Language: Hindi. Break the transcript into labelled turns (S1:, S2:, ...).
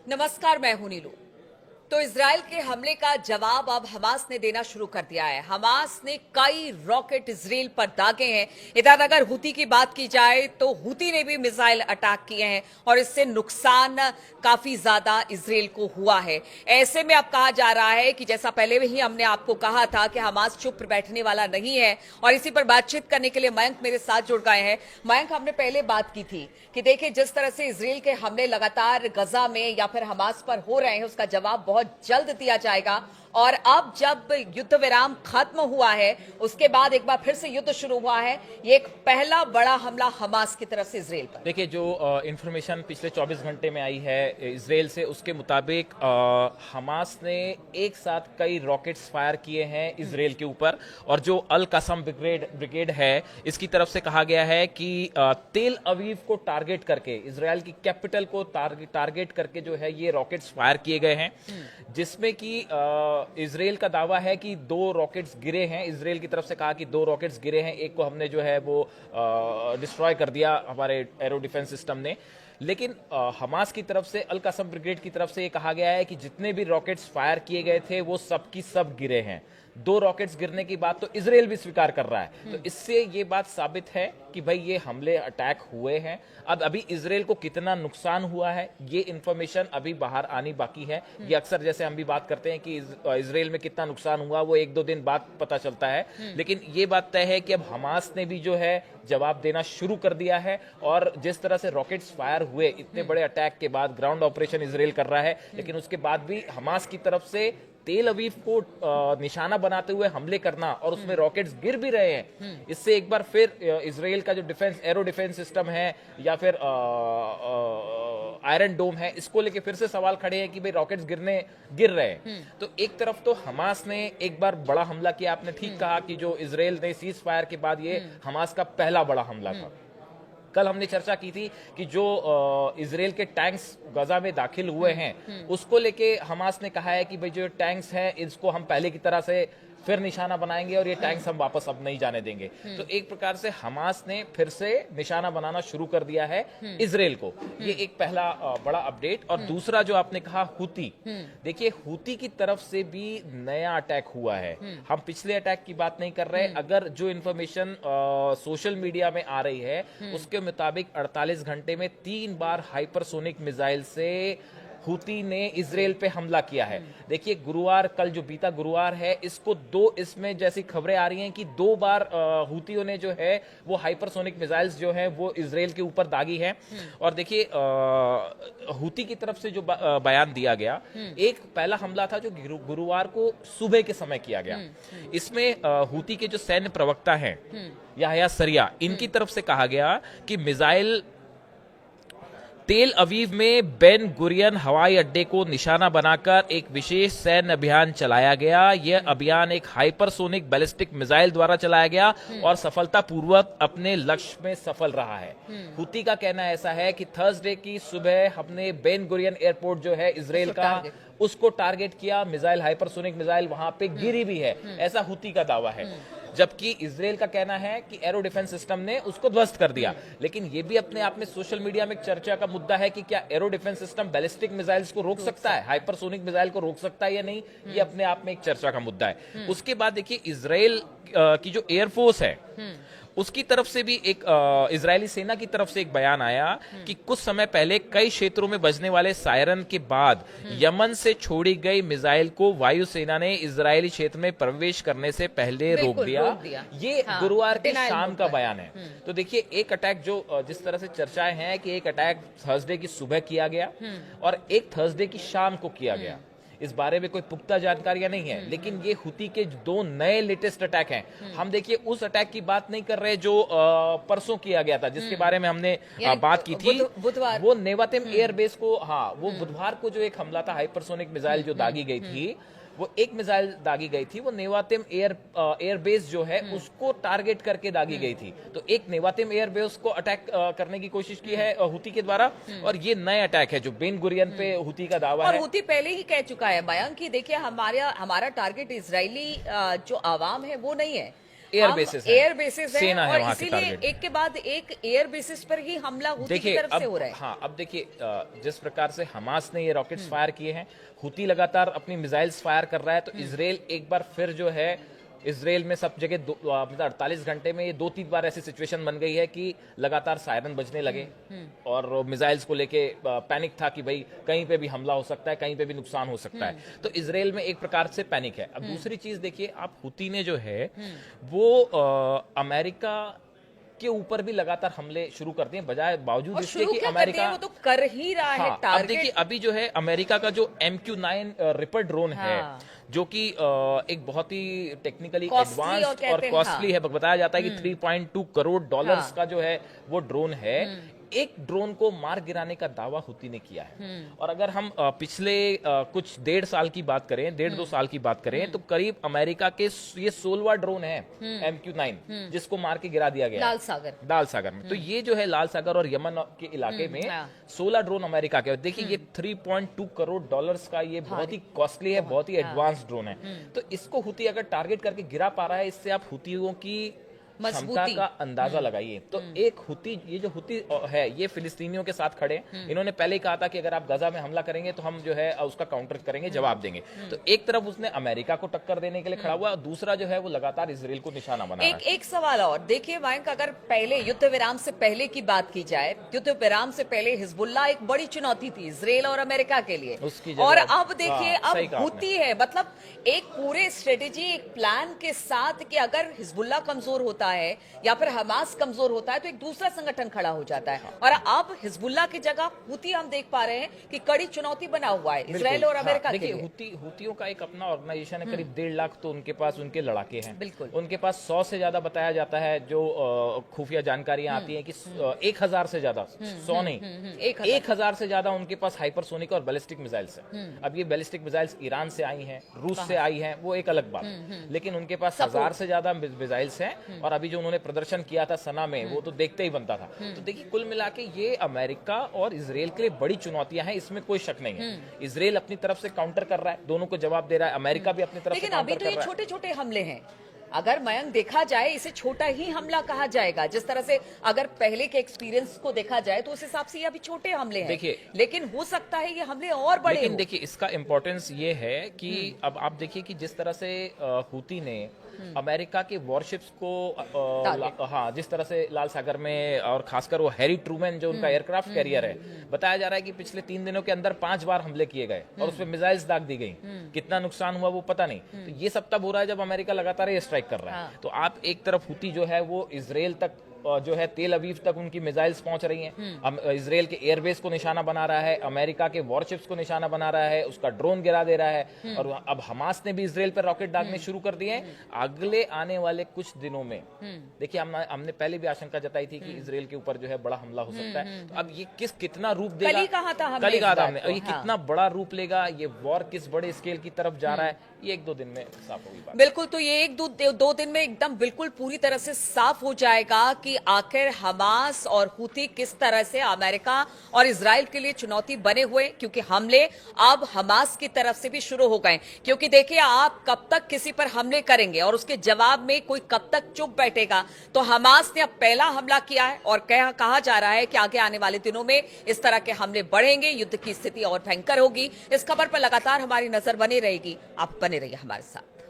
S1: नमस्कार, मैं हूं नीलू। तो इजराइल के हमले का जवाब अब हमास ने देना शुरू कर दिया है। हमास ने कई रॉकेट इजराइल पर दागे हैं। इधर अगर हुती की बात की जाए तो हुती ने भी मिसाइल अटैक किए हैं और इससे नुकसान काफी ज्यादा इजराइल को हुआ है। ऐसे में अब कहा जा रहा है कि जैसा पहले ही हमने आपको कहा था कि हमास चुप बैठने वाला नहीं है और इसी पर बातचीत करने के लिए मयंक मेरे साथ जुड़ गए हैं। मयंक, हमने पहले बात की थी कि देखिए जिस तरह से इजराइल के हमले लगातार गजा में या फिर हमास पर हो रहे हैं, उसका जवाब बहुत जल्द दिया जाएगा। और अब जब युद्ध विराम खत्म हुआ है, उसके बाद एक बार फिर से युद्ध शुरू हुआ है। ये एक पहला बड़ा हमला हमास की तरफ से इजराइल पर।
S2: देखिए, जो इंफॉर्मेशन पिछले 24 घंटे में आई है इजराइल से, उसके मुताबिक हमास ने एक साथ कई रॉकेट्स फायर किए हैं इजराइल के ऊपर। और जो अल कसम ब्रिगेड है, इसकी तरफ से कहा गया है कि तेल अवीव को टारगेट करके, इजराइल की कैपिटल को टारगेट करके जो है ये रॉकेट्स फायर किए गए हैं, जिसमें कि इजराइल का दावा है कि 2 रॉकेट्स गिरे हैं। इजराइल की तरफ से कहा कि 2 रॉकेट्स गिरे हैं, एक को हमने जो है वो डिस्ट्रॉय कर दिया हमारे एरो डिफेंस सिस्टम ने। लेकिन हमास की तरफ से, अल कसम ब्रिगेड की तरफ से ये कहा गया है कि जितने भी रॉकेट्स फायर किए गए थे वो सब की सब गिरे हैं। 2 रॉकेट्स गिरने की बात तो इजराइल भी स्वीकार कर रहा है। तो इससे ये बात साबित है कि भाई ये हमले अटैक हुए हैं। अब अभी इजराइल को कितना नुकसान हुआ है ये इंफॉर्मेशन अभी बाहर आनी बाकी है। ये अक्सर जैसे हम भी बात करते हैं कि इजराइल में कितना नुकसान हुआ वो 1-2 दिन बाद पता चलता है, लेकिन ये बात तय है कि अब हमास ने भी जो है जवाब देना शुरू कर दिया है। और जिस तरह से रॉकेट्स फायर हुए इतने बड़े अटैक के बाद, ग्राउंड ऑपरेशन इजराइल कर रहा है, लेकिन उसके बाद भी हमास की तरफ से तेल अवीव को निशाना बनाते हुए हमले करना और उसमें रॉकेट्स गिर भी रहे हैं, इससे एक बार फिर इजराइल का जो डिफेंस, एरो डिफेंस सिस्टम है या फिर आयरन डोम है, इसको लेके फिर से सवाल खड़े हैं कि भाई रॉकेट्स गिर रहे हैं। तो एक तरफ तो हमास ने एक बार बड़ा हमला किया, आपने ठीक कहा कि जो इजराइल ने सीज फायर के बाद ये हमास का पहला बड़ा हमला था। कल हमने चर्चा की थी कि जो इजराइल के टैंक्स गजा में दाखिल हुए हैं, उसको लेके हमास ने कहा है कि भाई जो टैंक्स हैं इसको हम पहले की तरह से फिर निशाना बनाएंगे और ये टैंक्स हम वापस अब नहीं जाने देंगे। तो एक प्रकार से हमास ने फिर से निशाना बनाना शुरू कर दिया है इजराइल को। ये एक पहला बड़ा अपडेट। और दूसरा जो आपने कहा हुती, देखिए हुती की तरफ से भी नया अटैक हुआ है। हम पिछले अटैक की बात नहीं कर रहे। अगर जो इंफॉर्मेशन सोशल मीडिया में आ रही है उसके मुताबिक 48 घंटे में 3 बार हाइपरसोनिक मिसाइल से हुती ने इजराइल पे हमला किया है। देखिए गुरुवार, कल जो बीता गुरुवार है, इसमें जैसी खबरें आ रही हैं कि 2 बार हुतियों ने जो है वो हाइपरसोनिक मिसाइल्स जो है वो इजराइल के ऊपर दागी है। और देखिए हुती की तरफ से जो बयान दिया गया, एक पहला हमला था जो गुरुवार को सुबह के समय किया गया। इसमें हुती के जो सैन्य प्रवक्ता हैं याह्या सरिया, इनकी तरफ से कहा गया कि मिसाइल तेल अवीव में बेन गुरियन हवाई अड्डे को निशाना बनाकर एक विशेष सैन्य अभियान चलाया गया। यह अभियान एक हाइपरसोनिक बैलिस्टिक मिसाइल द्वारा चलाया गया और सफलतापूर्वक अपने लक्ष्य में सफल रहा है। हुती का कहना ऐसा है कि थर्सडे की सुबह हमने बेन गुरियन एयरपोर्ट जो है इजराइल का, उसको टारगेट किया। मिसाइल, हाइपरसोनिक मिसाइल वहां पे गिरी भी है, ऐसा हुती का दावा है। जबकि इजराइल का कहना है कि एरो डिफेंस सिस्टम ने उसको ध्वस्त कर दिया। लेकिन यह भी अपने आप में सोशल मीडिया में एक चर्चा का मुद्दा है कि क्या arrow defence system ballistic missiles को रोक सकता है, हाइपरसोनिक मिसाइल को रोक सकता है या नहीं, ये अपने आप में एक चर्चा का मुद्दा है। उसके बाद देखिए इजराइल की जो एयरफोर्स है उसकी तरफ से भी एक इजरायली सेना की तरफ से एक बयान आया कि कुछ समय पहले कई क्षेत्रों में बजने वाले सायरन के बाद यमन से छोड़ी गई मिसाइल को वायुसेना ने इजरायली क्षेत्र में प्रवेश करने से पहले रोक दिया। ये गुरुवार के शाम का बयान है। तो देखिए एक अटैक जो जिस तरह से चर्चाएं हैं कि एक अटैक थर्सडे की सुबह किया गया और एक थर्सडे की शाम को किया गया, इस बारे में कोई पुख्ता जानकारियां नहीं है। लेकिन ये हुती के 2 नए लेटेस्ट अटैक हैं। हम देखिए उस अटैक की बात नहीं कर रहे जो परसों किया गया था, जिसके बारे में हमने बात की थी, बुधवार, वो नेवातिम एयरबेस को, वो बुधवार को जो एक हमला था, हाइपरसोनिक मिसाइल जो दागी गई थी, वो एक मिसाइल दागी गई थी, वो नेवातिम एयरबेस जो है उसको टारगेट करके दागी गई थी। तो एक नेवातिम एयरबेस को अटैक करने की कोशिश की है हुती के द्वारा, और ये नए अटैक है जो बेन गुरियन पे हुती का दावा है।
S1: और हुती पहले ही कह चुका है बयान कि देखिए हमारा टारगेट इजरायली जो आवाम है वो नहीं है,
S2: एयर बेसिस है,
S1: एयर बेसिस है
S2: सेना है
S1: और
S2: वहाँ के
S1: इसीलिए
S2: टारगेट।
S1: एक के बाद एक एयर बेसिस पर ही हमला हुती की
S2: देखिए
S1: तरफ से हो
S2: अब
S1: रहा है।
S2: हाँ, अब देखिए जिस प्रकार से हमास ने ये रॉकेट्स फायर किए हैं, हुती लगातार अपनी मिसाइल्स फायर कर रहा है, तो इसराइल एक बार फिर जो है, इसराइल में सब जगह मतलब 48 घंटे में ये 2-3 बार ऐसी सिचुएशन बन गई है कि लगातार सायरन बजने लगे और मिसाइल्स को लेके पैनिक था कि भाई कहीं पे भी हमला हो सकता है, कहीं पे भी नुकसान हो सकता है। तो इसराइल में एक प्रकार से पैनिक है। अब दूसरी चीज देखिए, आप हुती ने जो है वो अमेरिका के ऊपर भी लगातार हमले शुरू कर दिए, बजाय बावजूद
S1: और
S2: इसके
S1: शुरू
S2: कि
S1: क्या कर दिया
S2: अमेरिका
S1: है, वो तो कर ही रहा है
S2: हाँ, अब
S1: टारगेट।
S2: देखिए अभी जो है अमेरिका का जो MQ-9 रिपर ड्रोन है,
S1: हाँ।
S2: जो कि एक बहुत ही टेक्निकली
S1: Costly और
S2: एडवांस्ड और
S1: कहते हैं,
S2: कॉस्टली है। बताया जाता है कि 3.2 करोड़ डॉलर्स
S1: हाँ।
S2: का जो है वो ड्रोन है। एक ड्रोन को मार गिराने का दावा हुती ने किया है। और अगर हम पिछले कुछ 1.5 साल की बात करें, 1.5-2 साल की बात करें, तो करीब अमेरिका के ये 16वां ड्रोन है MQ-9 जिसको मार के गिरा दिया गया
S1: लाल सागर।
S2: दाल सागर में। तो ये जो है लाल सागर और यमन के इलाके में
S1: हाँ।
S2: 16 ड्रोन अमेरिका के। देखिए ये 3.2 करोड़ डॉलर्स का ये बहुत ही कॉस्टली है, बहुत ही एडवांस ड्रोन है। तो इसको हुती अगर टारगेट करके गिरा पा रहा है, इससे आप हुतियों की क्षमता
S1: मजबूती
S2: का अंदाजा लगाइए। तो एक हुती, ये जो हुती है, ये फिलिस्तीनियों के साथ खड़े। इन्होंने पहले ही कहा था कि अगर आप गजा में हमला करेंगे तो हम जो है उसका काउंटर करेंगे, जवाब देंगे। तो एक तरफ उसने अमेरिका को टक्कर देने के लिए खड़ा हुआ, और दूसरा जो है वो लगातार इसराइल को निशाना बना रहा है।
S1: एक सवाल और देखिए मयंक, अगर पहले युद्ध विराम से पहले की बात की जाए, युद्ध विराम से पहले हिजबुल्लाह एक बड़ी चुनौती थी इसराइल और अमेरिका के लिए,
S2: उसकी जगह
S1: और अब देखिए
S2: हाँ, सही
S1: अब
S2: कहा
S1: हुती है। मतलब एक पूरे स्ट्रेटेजी, एक प्लान के साथ कि अगर हिजबुल्लाह कमजोर होता है या फिर हमास कमजोर होता है तो एक दूसरा संगठन खड़ा हो जाता है, और अब हिजबुल्लाह की जगह हुती हम देख पा रहे हैं कि कड़ी चुनौती बना हुआ है इसराइल और अमेरिका के
S2: देखिए
S1: लिए।
S2: हुतियों का एक अपना ऑर्गेनाइजेशन है, करीब 1.5 लाख तो उनके पास उनके लड़ाके हैं।
S1: बिल्कुल।
S2: उनके पास 100 से ज्यादा बताया जाता है जो खुफिया जानकारियां आती हैं कि 1000 से ज्यादा, 100 नहीं, 1000 से ज्यादा उनके पास हाइपरसोनिक और बैलिस्टिक मिसाइल्स हैं। अब ये बैलिस्टिक मिसाइल्स ईरान से आई हैं, रूस से आई हैं, वो एक अलग बात, लेकिन उनके पास 1000 से ज्यादा मिसाइल्स हैं। और अभी जो उन्होंने प्रदर्शन किया था सना में, वो तो देखते ही बनता था। तो देखिए कुल मिला के ये अमेरिका और इसराइल के लिए बड़ी चुनौतियां हैं, इसमें कोई शक नहीं है। इसराइल अपनी तरफ से काउंटर कर रहा है, दोनों को जवाब दे रहा है, अमेरिका भी अपनी तरफ से
S1: लेकिन अभी
S2: काउंटर
S1: तो
S2: कर
S1: ये
S2: रहा है।
S1: छोटे छोटे हमले हैं। अगर मयंक देखा जाए, इसे छोटा ही हमला कहा जाएगा। जिस तरह से अगर पहले के एक्सपीरियंस को देखा जाए तो उस हिसाब से ये अभी छोटे हमले हैं।
S2: देखिए,
S1: लेकिन हो सकता है ये हमले और बड़े
S2: लेकिन
S1: हों।
S2: देखिए इसका इंपॉर्टेंस ये है कि अब आप देखिए कि जिस तरह से हुती ने अमेरिका के वॉरशिप्स को हाँ, जिस तरह से लाल सागर में, और खासकर वो हैरी ट्रूमैन जो उनका एयरक्राफ्ट कैरियर है, बताया जा रहा है कि पिछले 3 दिनों के अंदर 5 बार हमले किए गए और उसमें मिसाइल्स दाग दी गई। कितना नुकसान हुआ वो पता नहीं। तो ये सब तब हो रहा है जब अमेरिका लगातार ये स्ट्राइक कर रहा है। तो आप एक तरफ हुती जो है वो इसराइल तक जो है तेल अवीव तक उनकी मिसाइल्स पहुंच रही हैं। इसराइल के एयरबेस को निशाना बना रहा है, अमेरिका के वॉरशिप्स को निशाना बना रहा है, उसका ड्रोन गिरा दे रहा है। और अब हमास ने भी इसराइल पर रॉकेट दागने शुरू कर दिए हैं। अगले आने वाले कुछ दिनों में देखिए, हमने पहले भी आशंका जताई थी कि इसराइल के ऊपर जो है बड़ा हमला हो सकता है। तो अब ये कितना रूप देगा,
S1: कल ही कहा था हमने,
S2: ये कितना बड़ा रूप लेगा, ये वॉर किस बड़े स्केल की तरफ जा रहा है, ये 1-2 दिन में साफ होगी बात।
S1: बिल्कुल, तो ये 1-2 दिन में एकदम बिल्कुल पूरी तरह से साफ हो जाएगा कि आखिर हमास और हुती किस तरह से अमेरिका और इजराइल के लिए चुनौती बने हुए, क्योंकि हमले अब हमास की तरफ से भी शुरू हो गए। क्योंकि देखिए, आप कब तक किसी पर हमले करेंगे और उसके जवाब में कोई कब तक चुप बैठेगा। तो हमास ने अब पहला हमला किया है और कहा जा रहा है कि आगे आने वाले दिनों में इस तरह के हमले बढ़ेंगे, युद्ध की स्थिति और भयंकर होगी। इस खबर पर लगातार हमारी नजर बनी रहेगी। आप बने रहिए हमारे साथ।